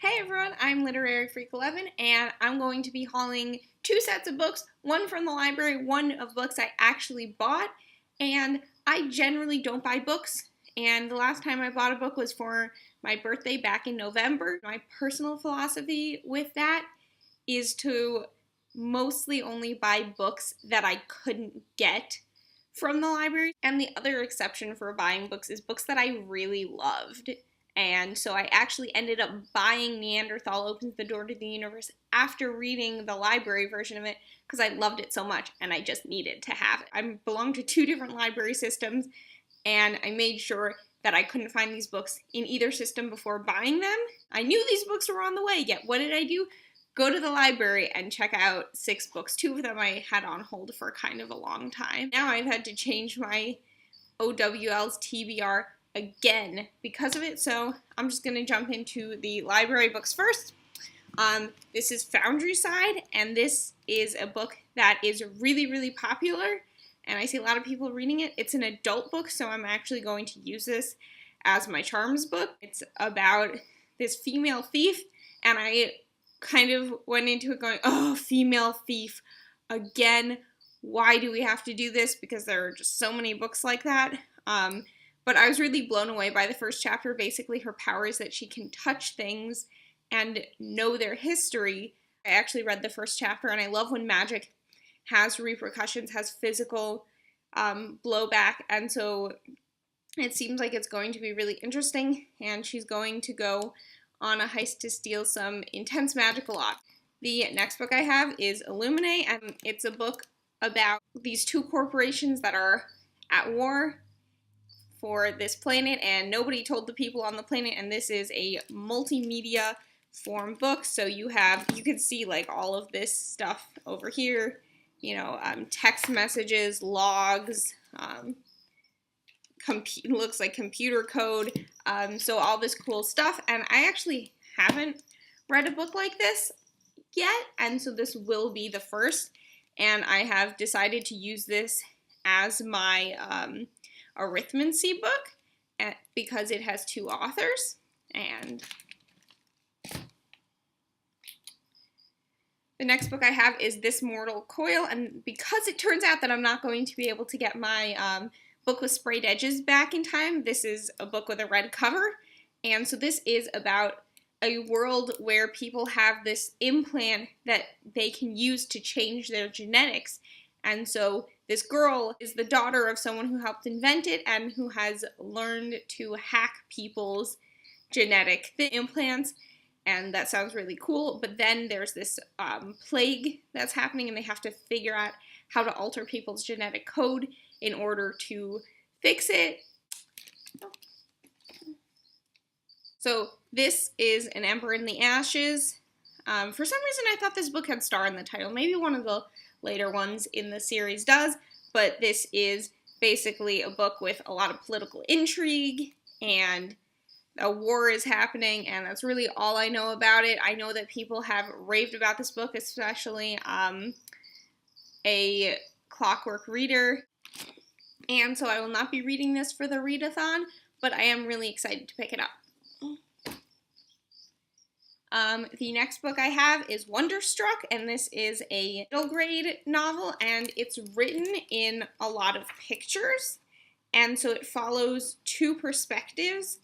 Hey everyone, I'm Literary Freak 11 and I'm going to be hauling two sets of books, one from the library, one of books I actually bought, and I generally don't buy books, and the last time I bought a book was for my birthday back in November. My personal philosophy with that is to mostly only buy books that I couldn't get from the library, and the other exception for buying books is books that I really loved. And so I actually ended up buying Neanderthal Opens the Door to the Universe after reading the library version of it because I loved it so much and I just needed to have it. I belong to two different library systems and I made sure that I couldn't find these books in either system before buying them. I knew these books were on the way, yet what did I do? Go to the library and check out 6 books. 2 of them I had on hold for kind of a long time. Now I've had to change my OWL's TBR again because of it, so I'm just going to jump into the library books first. This is Foundryside, and this is a book that is really popular, and I see a lot of people reading it. It's an adult book, so I'm actually going to use this as my charms book. It's about this female thief, and I kind of went into it going, oh, female thief, again, why do we have to do this? Because there are just so many books like that. But I was really blown away by the first chapter. Basically, her power is that she can touch things and know their history. I actually read the first chapter, and I love when magic has repercussions, has physical blowback, and so it seems like it's going to be really interesting, and she's going to go on a heist to steal some intense magical art. The next book I have is Illuminae, and it's a book about these two corporations that are at war for this planet, and nobody told the people on the planet, and this is a multimedia form book, so you can see like all of this stuff over here, you know, text messages, logs, looks like computer code, so all this cool stuff, and I actually haven't read a book like this yet, and so this will be the first, and I have decided to use this as my arithmancy book because it has 2 authors, and the next book I have is This Mortal Coil, and because it turns out that I'm not going to be able to get my book with sprayed edges back in time, this is a book with a red cover, and so this is about a world where people have this implant that they can use to change their genetics, and so this girl is the daughter of someone who helped invent it and who has learned to hack people's genetic implants, and that sounds really cool, but then there's this plague that's happening and they have to figure out how to alter people's genetic code in order to fix it. So this is An Ember in the Ashes. For some reason I thought this book had star in the title. Maybe one of the later ones in the series does, but this is basically a book with a lot of political intrigue, and a war is happening, and that's really all I know about it. I know that people have raved about this book, especially a Clockwork reader, and so I will not be reading this for the readathon, but I am really excited to pick it up. The next book I have is Wonderstruck, and this is a middle grade novel, and it's written in a lot of pictures, and so it follows 2 perspectives.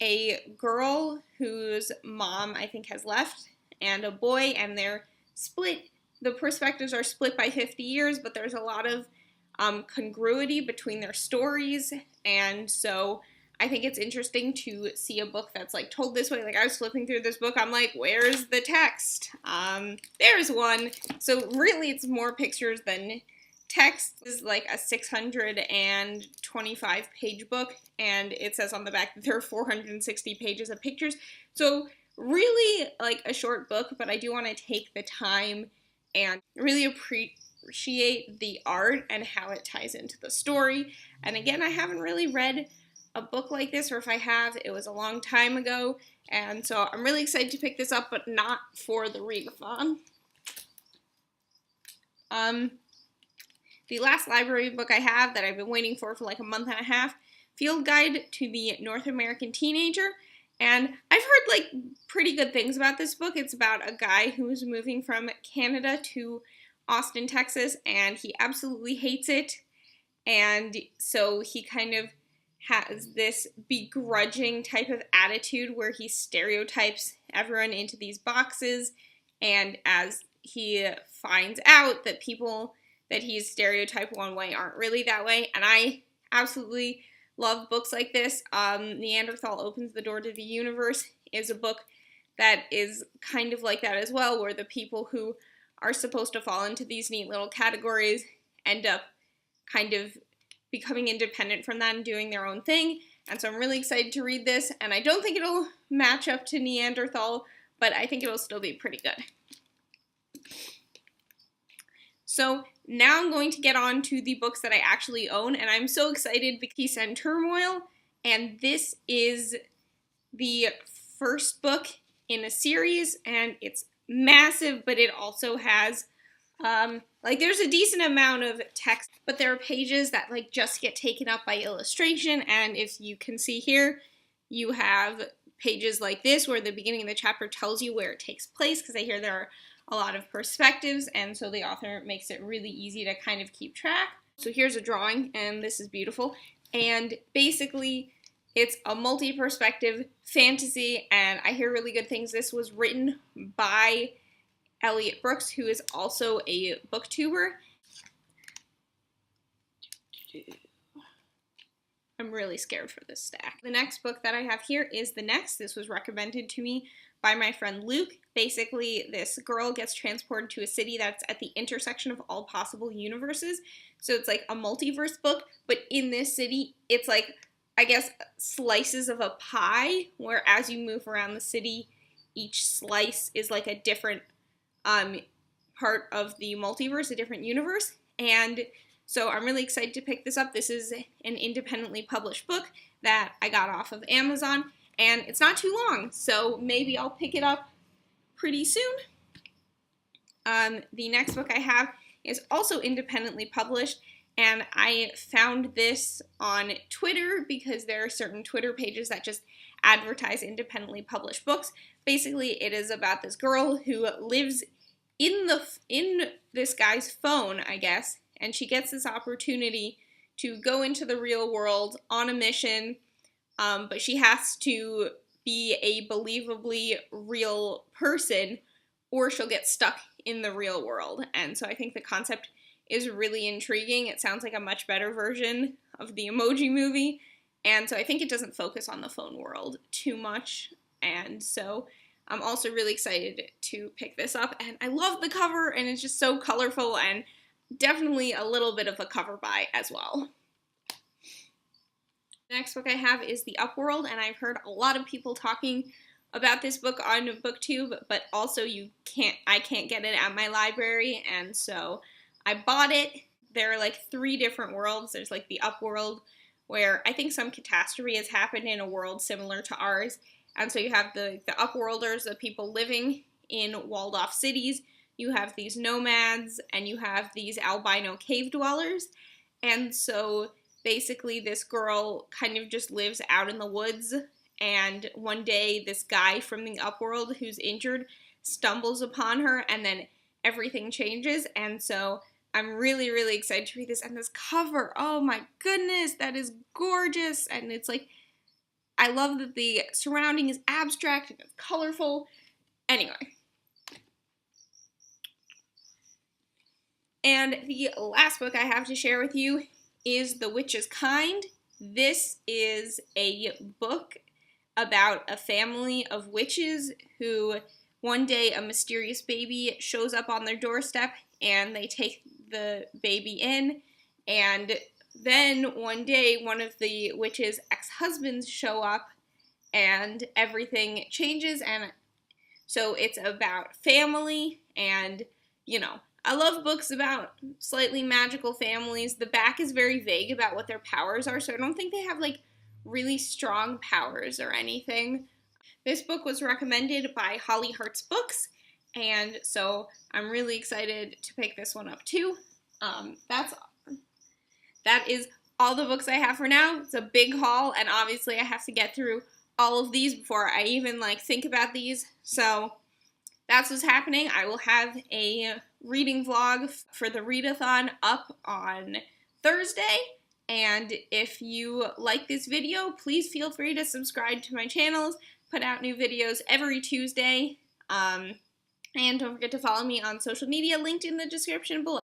A girl whose mom, I think, has left, and a boy, and they're split. The perspectives are split by 50 years, but there's a lot of congruity between their stories, and so I think it's interesting to see a book that's like told this way. Like, I was flipping through this book, I'm like, where's the text? There's one. So really it's more pictures than text. This is like a 625 page book, and it says on the back that there are 460 pages of pictures. So really like a short book, but I do want to take the time and really appreciate the art and how it ties into the story. And again, I haven't really read a book like this, or if I have, it was a long time ago, and so I'm really excited to pick this up, but not for the readathon. The last library book I have that I've been waiting for like a month and a half, Field Guide to the North American Teenager, and I've heard like pretty good things about this book. It's about a guy who's moving from Canada to Austin, Texas, and he absolutely hates it. And so he kind of has this begrudging type of attitude where he stereotypes everyone into these boxes. And as he finds out that people that he's stereotyped one way aren't really that way. And I absolutely love books like this. Neanderthal Opens the Door to the Universe is a book that is kind of like that as well, where the people who are supposed to fall into these neat little categories end up kind of becoming independent from that and doing their own thing. And so I'm really excited to read this, and I don't think it'll match up to Neanderthal, but I think it'll still be pretty good. So now I'm going to get on to the books that I actually own, and I'm so excited because Peace and Turmoil, and this is the first book in a series, and it's massive, but it also has there's a decent amount of text, but there are pages that like just get taken up by illustration. And if you can see here, you have pages like this where the beginning of the chapter tells you where it takes place, because I hear there are a lot of perspectives, and so the author makes it really easy to kind of keep track. So here's a drawing, and this is beautiful, and basically it's a multi-perspective fantasy, and I hear really good things. This was written by Elliot Brooks, who is also a booktuber. I'm really scared for this stack. The next book that I have here is The Next. This was recommended to me by my friend Luke. Basically, this girl gets transported to a city that's at the intersection of all possible universes. So it's like a multiverse book, but in this city, it's like, I guess, slices of a pie, where as you move around the city, each slice is like a different part of the multiverse, a different universe. And so I'm really excited to pick this up. This is an independently published book that I got off of Amazon, and it's not too long, so maybe I'll pick it up pretty soon. The next book I have is also independently published, and I found this on Twitter because there are certain Twitter pages that just advertise independently published books. Basically, it is about this girl who lives in this guy's phone, I guess, and she gets this opportunity to go into the real world on a mission, but she has to be a believably real person, or she'll get stuck in the real world. And so I think the concept is really intriguing. It sounds like a much better version of the Emoji Movie, and so I think it doesn't focus on the phone world too much, and so I'm also really excited to pick this up, and I love the cover, and it's just so colorful, and definitely a little bit of a cover buy as well. The next book I have is The Upworld, and I've heard a lot of people talking about this book on BookTube, but also I can't get it at my library, and so I bought it. There are like 3 different worlds. There's like the Upworld, where I think some catastrophe has happened in a world similar to ours, and so you have the Upworlders, the people living in walled-off cities. You have these nomads, and you have these albino cave dwellers. And so basically this girl kind of just lives out in the woods, and one day this guy from the Upworld who's injured stumbles upon her, and then everything changes. And so I'm really, really excited to read this. And this cover, oh my goodness, that is gorgeous. And it's like, I love that the surrounding is abstract and it's colorful. Anyway. And the last book I have to share with you is The Witch's Kind. This is a book about a family of witches who one day a mysterious baby shows up on their doorstep, and they take the baby in, and then one day one of the witch's ex-husbands show up and everything changes. And so it's about family, and I love books about slightly magical families. The back is very vague about what their powers are, so I don't think they have like really strong powers or anything. This book was recommended by Holly Hertz Books, and so I'm really excited to pick this one up too. That is all the books I have for now. It's a big haul, and obviously I have to get through all of these before I even like think about these. So that's what's happening. I will have a reading vlog for the readathon up on Thursday. And if you like this video, please feel free to subscribe to my channels. Put out new videos every Tuesday. And don't forget to follow me on social media, linked in the description below.